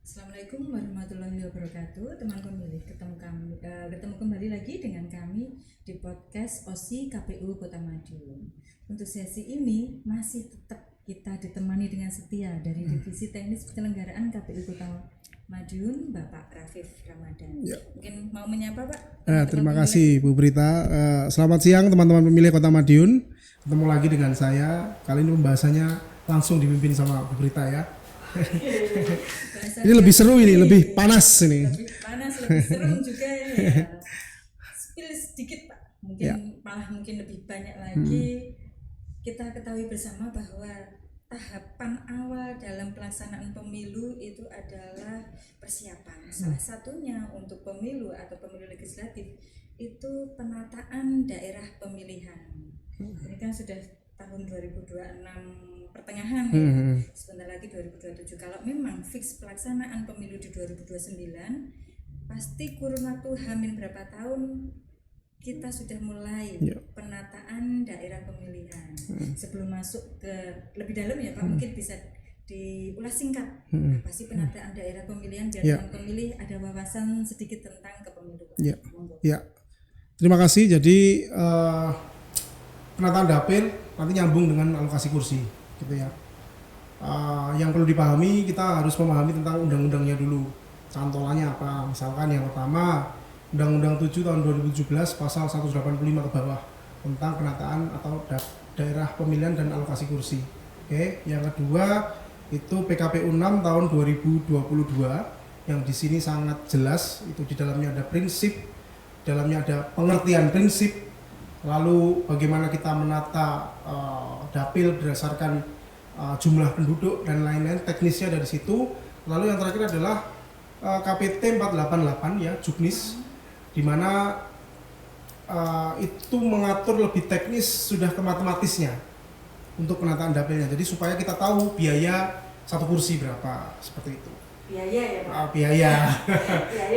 Assalamualaikum warahmatullahi wabarakatuh, teman pemilih. Ketemu kembali lagi dengan kami di podcast OSI KPU Kota Madiun. Untuk sesi ini masih tetap kita ditemani dengan setia dari Divisi Teknis Penyelenggaraan KPU Kota Madiun, Bapak Rafif Ramadan. Ya. Mungkin mau menyapa, Pak? Terima kasih Bu Brita. Selamat siang teman-teman pemilih Kota Madiun. Ketemu lagi dengan saya. Kali ini pembahasannya langsung dipimpin sama Bu Brita ya. Ini lebih seru, ini lebih panas ini. Lebih panas, lebih seru juga ini ya. Spill sedikit Pak, mungkin lebih banyak lagi. Kita ketahui bersama bahwa tahapan awal dalam pelaksanaan pemilu itu adalah persiapan. Salah satunya untuk pemilu atau pemilu legislatif itu penataan daerah pemilihan. Ini kan sudah tahun 2026 pertengahan ya. Sebentar lagi 2027. Kalau memang fix pelaksanaan pemilu di 2029, pasti kurun waktu hamin berapa tahun kita sudah mulai penataan daerah pemilihan. Sebelum masuk ke lebih dalam ya Pak, mungkin bisa diulas singkat apa sih penataan daerah pemilihan biar teman pemilih ada wawasan sedikit tentang kepemiluan. Ya. Terima kasih. Jadi penataan dapil nanti nyambung dengan alokasi kursi gitu ya. Yang perlu dipahami, kita harus memahami tentang undang-undangnya dulu, cantolannya apa. Misalkan yang pertama Undang-Undang 7 tahun 2017 pasal 185 ke bawah tentang penataan atau daerah pemilihan dan alokasi kursi. Oke, yang kedua itu PKPU 6 tahun 2022 yang di sini sangat jelas, itu di dalamnya ada prinsip, dalamnya ada pengertian prinsip, lalu bagaimana kita menata dapil berdasarkan jumlah penduduk dan lain-lain, teknisnya dari situ. Lalu yang terakhir adalah KPT 488 ya, Juknis, di mana itu mengatur lebih teknis, sudah ke matematisnya untuk penataan dapilnya. Jadi supaya kita tahu biaya satu kursi berapa, seperti itu. Biaya ya Pak? Biaya.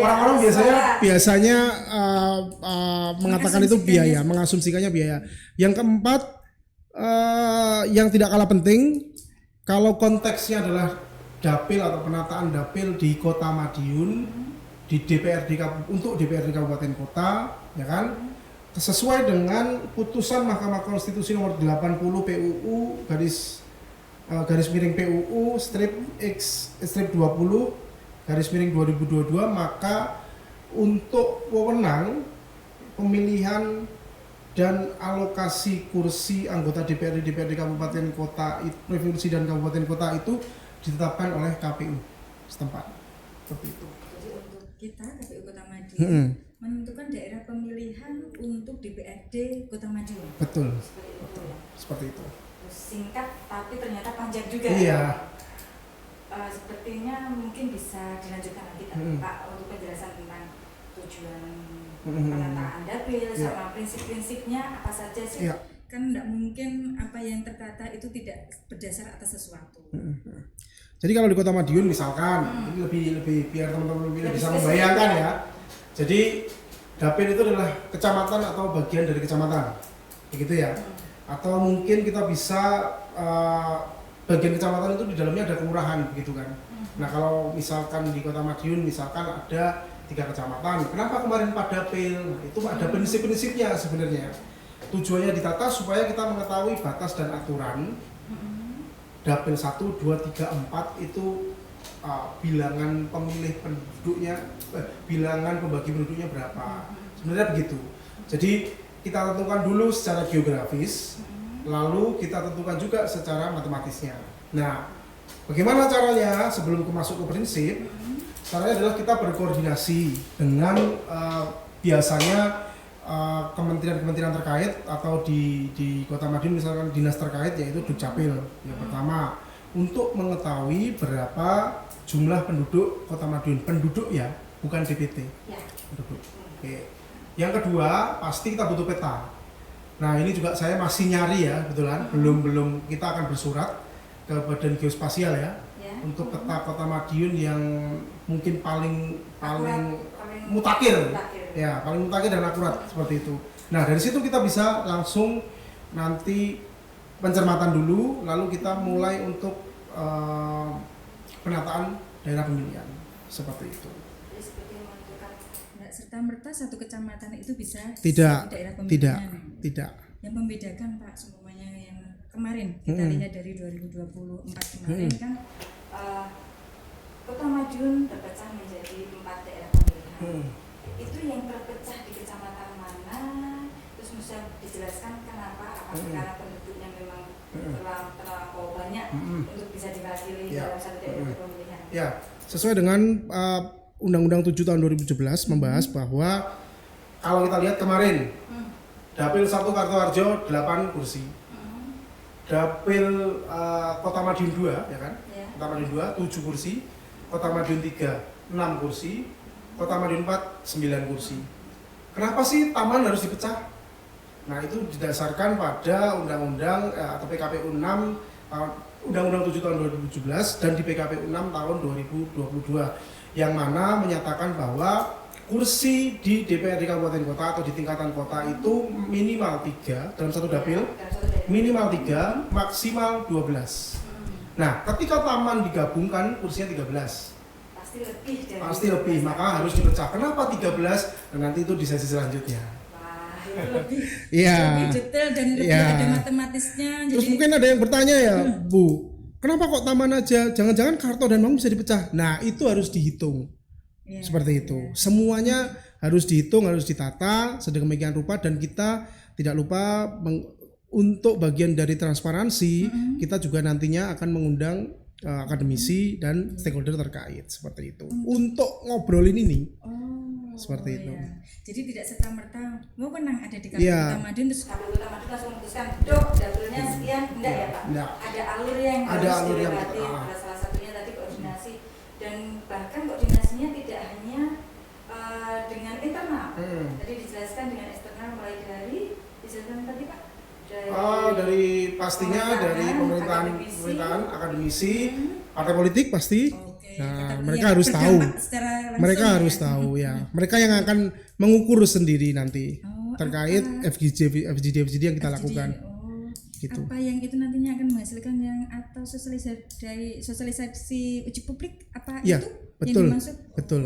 Orang-orang biasanya mengatakan itu biaya, mengasumsikannya biaya. Yang keempat, yang tidak kalah penting, kalau konteksnya adalah dapil atau penataan dapil di Kota Madiun, di untuk DPRD Kabupaten Kota, ya kan, sesuai dengan putusan Mahkamah Konstitusi nomor 80 PUU garis miring PUU strip X strip 20 garis miring 2022, maka untuk wewenang pemilihan dan alokasi kursi anggota DPRD Kabupaten Kota, provinsi dan kabupaten kota itu ditetapkan oleh KPU setempat. Seperti itu. Jadi untuk kita KPU Kota Madiun menentukan daerah pemilihan untuk DPRD Kota Madiun. Betul. Seperti itu. Singkat tapi ternyata panjang juga. Iya. Sepertinya mungkin bisa dilanjutkan lagi Pak untuk penjelasan tentang tujuan penataan dapil sama prinsip-prinsipnya apa saja sih. Kan tidak mungkin apa yang tertata itu tidak berdasar atas sesuatu. Jadi kalau di Kota Madiun misalkan, ini lebih biar teman-teman bisa membayangkan ya. Jadi dapil itu adalah kecamatan atau bagian dari kecamatan, begitu ya. Atau mungkin kita bisa bagian kecamatan itu di dalamnya ada kelurahan, begitu kan. Nah kalau misalkan di Kota Madiun misalkan ada 3 kecamatan, kenapa kemarin 4 dapil? Nah, itu ada prinsip-prinsipnya sebenarnya. Tujuannya ditata supaya kita mengetahui batas dan aturan dapil 1, 2, 3, 4 itu bilangan pemilih penduduknya, bilangan pembagi penduduknya berapa. Sebenarnya begitu. Jadi kita tentukan dulu secara geografis, lalu kita tentukan juga secara matematisnya. Nah, bagaimana caranya sebelum masuk ke prinsip? Caranya adalah kita berkoordinasi dengan biasanya kementerian-kementerian terkait atau di Kota Madiun misalkan dinas terkait, yaitu Dukcapil yang pertama, untuk mengetahui berapa jumlah penduduk Kota Madiun, penduduk ya, bukan DPT ya. Penduduk. Oke. Yang kedua pasti kita butuh peta. Nah ini juga saya masih nyari ya, kebetulan belum kita akan bersurat ke Badan Geospasial ya. Untuk peta Kota Madiun yang mungkin paling mutakhir. Ya, paling mutakhir dan akurat seperti itu. Nah, dari situ kita bisa langsung nanti pencermatan dulu, lalu kita mulai untuk penataan daerah pemilihan seperti itu. Jadi seperti menentukan nggak serta merta satu kecamatan itu bisa Tidak, satu daerah tidak, pemilihan. tidak. Yang membedakan Pak semuanya yang kemarin kita lihat dari 2024 kemarin kan Kota Madiun terpecah menjadi 4 daerah pemilihan. Itu yang terpecah di kecamatan mana? Terus bisa dijelaskan kenapa? Apakah karena penduduknya memang terlampau banyak untuk bisa diwakili dalam satu daerah pemilihan? Ya, sesuai dengan Undang-Undang 7 tahun 2017 membahas bahwa kalau kita lihat kemarin Dapil 1 Kartoharjo 8 kursi. Dapil Kota Madiun 2 ya kan? Ya. Kota Madiun 2 7 kursi. Kota Madiun 3 6 kursi. Kota Madiun 4 9 kursi. Kenapa sih taman harus dipecah? Nah, itu didasarkan pada Undang-Undang atau PKPU 6 tahun Undang-Undang 7 tahun 2017 dan di PKPU 6 tahun 2022 yang mana menyatakan bahwa kursi di DPRD Kabupaten Kota atau di tingkatan kota itu minimal 3 dalam satu dapil, minimal 3, maksimal 12. Nah, ketika taman digabungkan kursinya 13. Pasti lebih, maka harus dipecah. Kenapa 13? Dan nanti itu di sesi selanjutnya. Wah, itu lebih detail dan lebih ada matematisnya. Terus jadi, mungkin ada yang bertanya ya, Bu, kenapa kok taman aja? Jangan-jangan Karto dan Mangun bisa dipecah? Nah, itu harus dihitung. Seperti itu. Semuanya harus dihitung, harus ditata sedemikian rupa, dan kita tidak lupa untuk bagian dari transparansi, kita juga nantinya akan mengundang akademisi dan stakeholder terkait seperti itu untuk ngobrolin ini. Seperti itu. Ya. Jadi tidak serta merta mau menang ada di KPU Kota Madiun terus KPU Kota Madiun langsung memutuskan dok dapilnya sekian, enggak ya Pak? Enggak. Ada alur yang harus dilewati. Salah satunya tadi koordinasi, dan bahkan koordinasinya tidak hanya dengan internal. Tadi dijelaskan dengan eksternal, mulai dari dijelaskan tadi Pak. Dari pastinya dari pemerintahan akademisi, partai politik pasti. Nah, mereka harus tahu. Mereka harus tahu ya. Mereka yang akan mengukur sendiri nanti terkait FGD yang kita lakukan. Gitu. Apa yang itu nantinya akan menghasilkan yang atau sosialisasi uji publik apa ya, itu betul, yang dimaksud? Betul.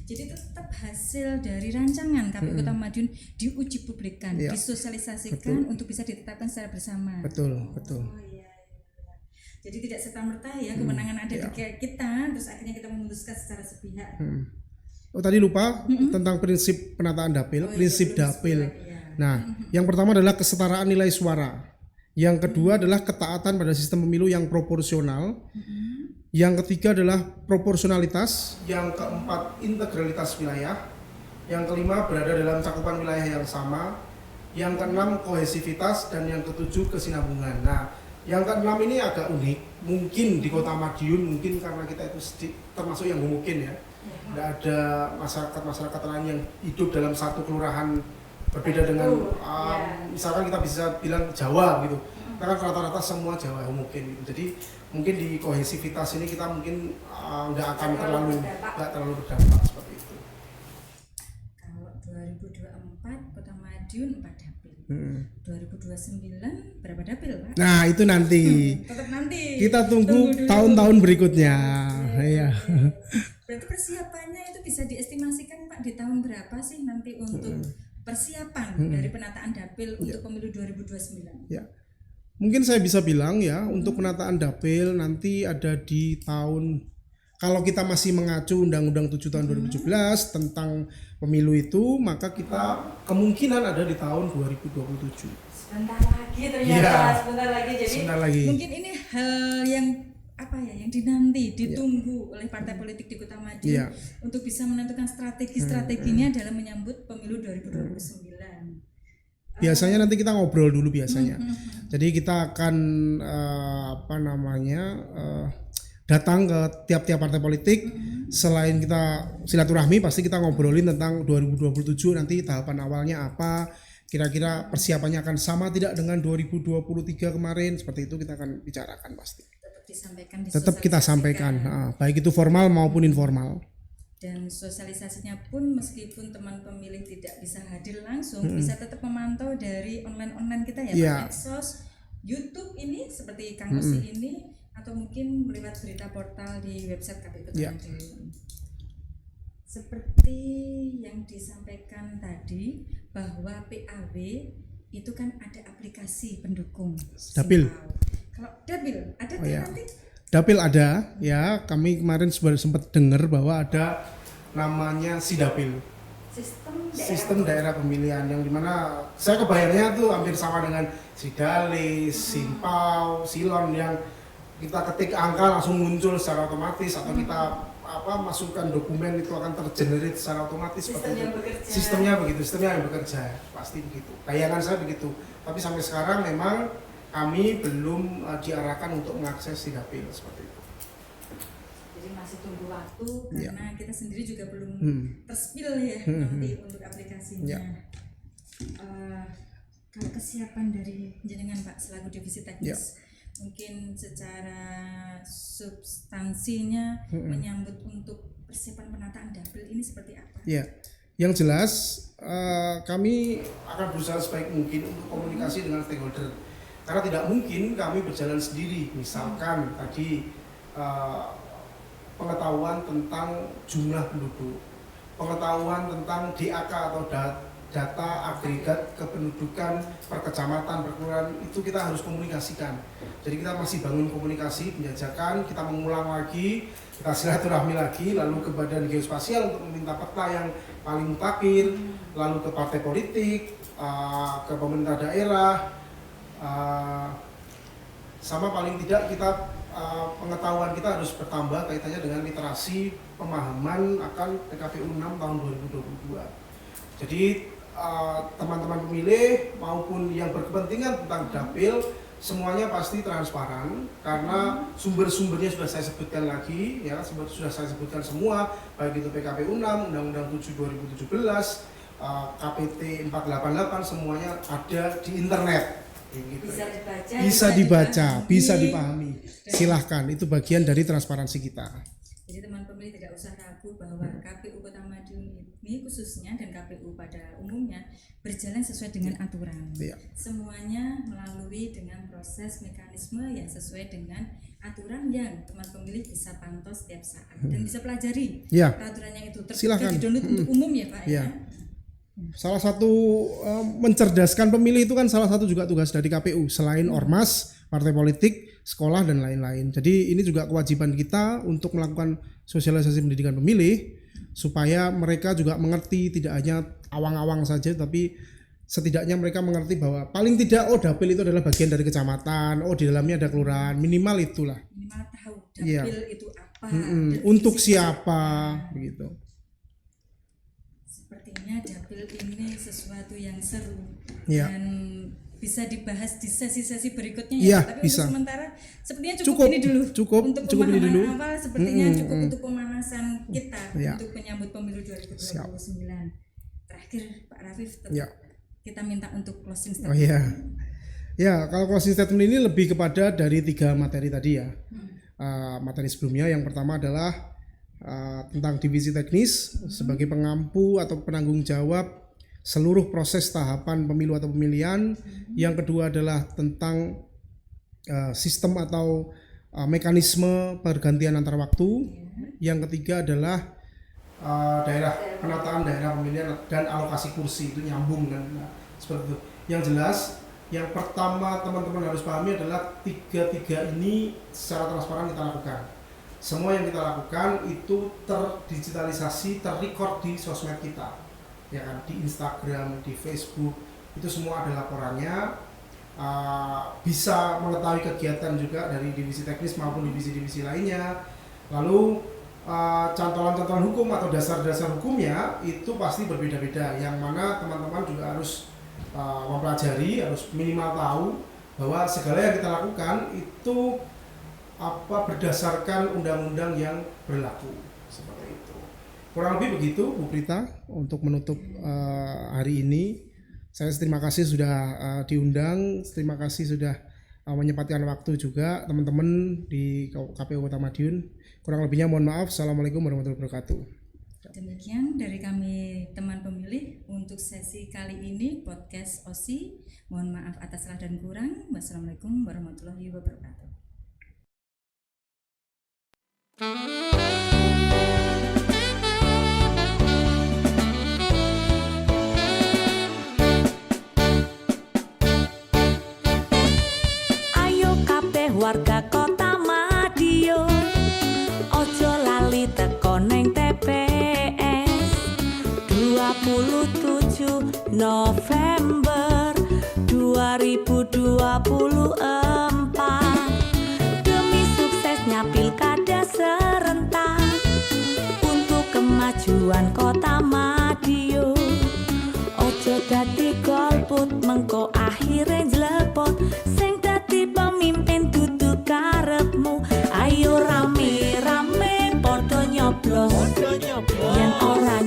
Jadi tetap hasil dari rancangan KPU Kota Madiun diuji publikkan, disosialisasikan untuk bisa ditetapkan secara bersama. Betul. Iya. Jadi tidak serta-merta ya kemenangan ada di kita, terus akhirnya kita memutuskan secara sepihak. Tadi lupa tentang prinsip penataan dapil, prinsip dapil. Nah, yang pertama adalah kesetaraan nilai suara. Yang kedua adalah ketaatan pada sistem pemilu yang proporsional. Yang ketiga adalah proporsionalitas. Yang keempat, integralitas wilayah. Yang kelima, berada dalam cakupan wilayah yang sama. Yang keenam, kohesivitas. Dan yang ketujuh, kesinambungan. Nah, yang keenam ini agak unik. Mungkin di Kota Madiun, mungkin karena kita itu termasuk yang homogen ya. Tidak ada masyarakat lain yang hidup dalam satu kelurahan berbeda dengan misalkan kita bisa bilang Jawa gitu. Karena rata-rata semua Jawa homogen gitu. Jadi mungkin di kohesivitas ini kita mungkin nggak akan terlalu berdampak seperti itu. Kalau 2024 Kota Madiun 4 dapil. 2029 berapa dapil Pak? Nah itu nanti. Tetap nanti. Kita tunggu tahun-tahun berikutnya. Iya. Berarti persiapannya itu bisa diestimasikan Pak di tahun berapa sih nanti untuk persiapan dari penataan dapil untuk pemilu 2029? Ya. Mungkin saya bisa bilang ya, untuk penataan dapil nanti ada di tahun, kalau kita masih mengacu Undang-Undang 7 tahun 2017 tentang pemilu itu, maka kita kemungkinan ada di tahun 2027. Sebentar lagi ternyata, sebentar lagi. Jadi mungkin ini hal yang yang ditunggu oleh partai politik di Kota Madiun untuk bisa menentukan strategi-strateginya dalam menyambut pemilu 2029. Biasanya nanti kita ngobrol dulu biasanya. Jadi kita akan datang ke tiap-tiap partai politik. Selain kita silaturahmi, pasti kita ngobrolin tentang 2027 nanti tahapan awalnya apa. Kira-kira persiapannya akan sama tidak dengan 2023 kemarin. Seperti itu kita akan bicarakan pasti. Tetap kita sampaikan, baik itu formal maupun informal. Dan sosialisasinya pun meskipun teman pemilih tidak bisa hadir langsung, bisa tetap memantau dari online kita ya, Pak, medsos, YouTube ini seperti Kang Kosi ini, atau mungkin lewat berita portal di website KPU Kota Ya. Madiun. Seperti yang disampaikan tadi bahwa PAW itu kan ada aplikasi pendukung Dapil. Simpau. Kalau Dapil ada Oh, ya. nanti? Dapil ada ya, kami kemarin sempat dengar bahwa ada namanya Sidapil, sistem daerah pemilihan, yang dimana saya kebayangnya tuh hampir sama dengan Sidalis, Simpau, Silon, yang kita ketik angka langsung muncul secara otomatis, atau kita masukkan dokumen itu akan tergenerate secara otomatis. Sistem yang bekerja. Sistemnya yang bekerja, pasti begitu. Bayangan saya begitu. Tapi sampai sekarang memang kami belum diarahkan untuk mengakses Sidapil seperti itu. Jadi masih tunggu waktu Ya. karena kita sendiri juga belum terspill ya nanti untuk aplikasinya. Ya. Kalau kesiapan dari jenengan Pak selaku divisi teknis, mungkin secara substansinya menyambut untuk persiapan penataan dapil ini seperti apa? Ya, yang jelas kami akan berusaha sebaik mungkin untuk komunikasi dengan stakeholder. Karena tidak mungkin kami berjalan sendiri. Misalkan tadi pengetahuan tentang jumlah penduduk, pengetahuan tentang DAK atau data agregat kependudukan per kecamatan, per kelurahan, itu kita harus komunikasikan. Jadi kita masih bangun komunikasi, penjajakan, kita mengulang lagi, kita silaturahmi lagi, lalu ke Badan Geospasial untuk meminta peta yang paling mutakhir, lalu ke partai politik, ke pemerintah daerah, sama paling tidak kita pengetahuan kita harus bertambah kaitannya dengan literasi pemahaman akan PKPU 6 tahun 2022. Jadi teman-teman pemilih maupun yang berkepentingan tentang dapil semuanya pasti transparan, karena sumber-sumbernya sudah saya sebutkan lagi ya, sudah saya sebutkan semua, baik itu PKPU 6, Undang-Undang 7 2017, KPT 488, semuanya ada di internet. Gitu. Bisa dibaca, bisa dipahami. Silahkan, itu bagian dari transparansi kita. Jadi teman pemilih tidak usah ragu bahwa KPU Kota Madiun ini khususnya dan KPU pada umumnya berjalan sesuai dengan aturan. Ya. Semuanya melalui dengan proses mekanisme yang sesuai dengan aturan yang teman pemilih bisa pantau setiap saat dan bisa pelajari Ya. peraturannya itu. Silakan. Di-download untuk umum ya Pak ya. Salah satu mencerdaskan pemilih itu kan salah satu juga tugas dari KPU, selain ormas, partai politik, sekolah dan lain-lain. Jadi ini juga kewajiban kita untuk melakukan sosialisasi pendidikan pemilih supaya mereka juga mengerti, tidak hanya awang-awang saja, tapi setidaknya mereka mengerti bahwa paling tidak dapil itu adalah bagian dari kecamatan, di dalamnya ada kelurahan, minimal itulah. Minimal tahu dapil itu apa, untuk siapa begitu. Sepertinya dapil ini sesuatu yang seru Ya. dan bisa dibahas di sesi-sesi berikutnya Ya, Tapi bisa. untuk sementara sepertinya cukup ini dulu. Untuk cukup ini pemahaman dulu. awal sepertinya cukup untuk pemanasan kita Ya. untuk menyambut pemilu 2029. Terakhir Pak Rafif, kita minta untuk closing statement. Ya, kalau closing statement ini lebih kepada dari 3 materi tadi ya. Materi sebelumnya yang pertama adalah tentang divisi teknis sebagai pengampu atau penanggung jawab seluruh proses tahapan pemilu atau pemilihan. Yang kedua adalah tentang sistem atau mekanisme pergantian antar waktu. Yang ketiga adalah penataan daerah pemilihan dan alokasi kursi, itu nyambung kan, seperti itu. Yang jelas, yang pertama teman-teman harus pahami adalah tiga ini secara transparan kita lakukan. Semua yang kita lakukan itu terdigitalisasi, terrecord di sosmed kita, ya kan, di Instagram, di Facebook, itu semua ada laporannya. Bisa mengetahui kegiatan juga dari divisi teknis maupun divisi-divisi lainnya. Lalu cantolan-cantolan hukum atau dasar-dasar hukumnya itu pasti berbeda-beda, yang mana teman-teman juga harus mempelajari, harus minimal tahu bahwa segala yang kita lakukan itu berdasarkan undang-undang yang berlaku, seperti itu. Kurang lebih begitu Bu Prita untuk menutup hari ini. Saya terima kasih sudah diundang, terima kasih sudah menyempatkan waktu juga teman-teman di KPU Kota Madiun. Kurang lebihnya mohon maaf. Assalamualaikum warahmatullahi wabarakatuh. Demikian dari kami teman pemilih untuk sesi kali ini podcast OSI. Mohon maaf atas salah dan kurang. Wassalamualaikum warahmatullahi wabarakatuh. Ayo kabeh warga Kota Madiun, ojo lali teko neng TPS 27 November 2024. Demi suksesnya pilkada serentak untuk kemajuan Kota Madiun. Ojo dadi golput mengko akhire jlepot, sing dadi pemimpin dudu karepmu. Ayo rame-rame padha nyoblos, yen ora